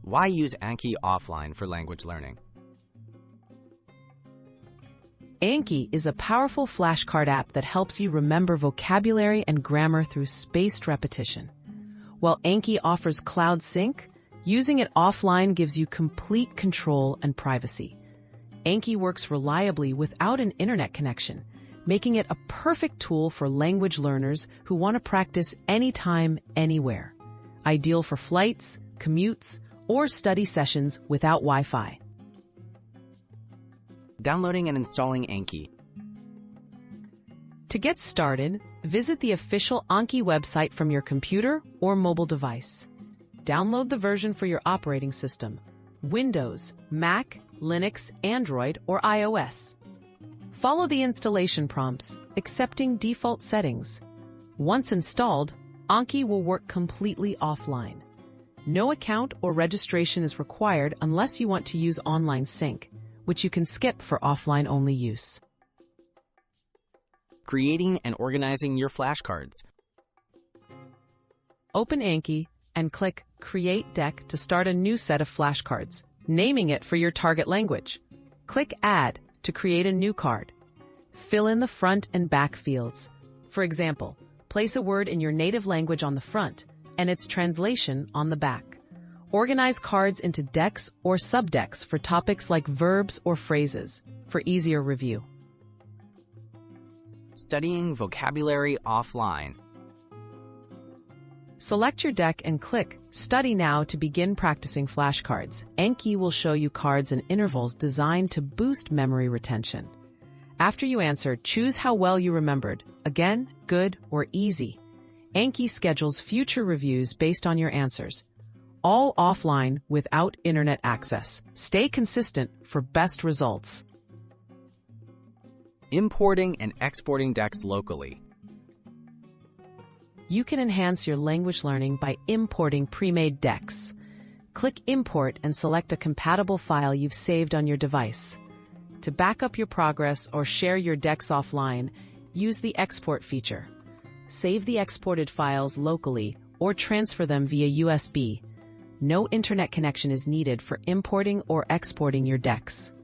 Why use Anki offline for language learning? Anki is a powerful flashcard app that helps you remember vocabulary and grammar through spaced repetition. While Anki offers cloud sync, using it offline gives you complete control and privacy. Anki works reliably without an internet connection, making it a perfect tool for language learners who want to practice anytime, anywhere. Ideal for flights, commutes, or study sessions without Wi-Fi. Downloading and installing Anki. To get started, visit the official Anki website from your computer or mobile device. Download the version for your operating system: Windows, Mac, Linux, Android, or iOS. Follow the installation prompts, accepting default settings. Once installed, Anki will work completely offline. No account or registration is required unless you want to use online sync, which you can skip for offline-only use. Creating and organizing your flashcards. Open Anki and click Create Deck to start a new set of flashcards, naming it for your target language. Click Add to create a new card. Fill in the front and back fields. For example, place a word in your native language on the front and its translation on the back. Organize cards into decks or subdecks for topics like verbs or phrases for easier review. Studying vocabulary offline. Select your deck and click Study Now to begin practicing flashcards. Anki will show you cards and intervals designed to boost memory retention. After you answer, choose how well you remembered: again, good, or easy. Anki schedules future reviews based on your answers. All offline without internet access. Stay consistent for best results. Importing and exporting decks locally. You can enhance your language learning by importing pre-made decks. Click Import and select a compatible file you've saved on your device. To back up your progress or share your decks offline, use the Export feature. Save the exported files locally or transfer them via USB. No internet connection is needed for importing or exporting your decks.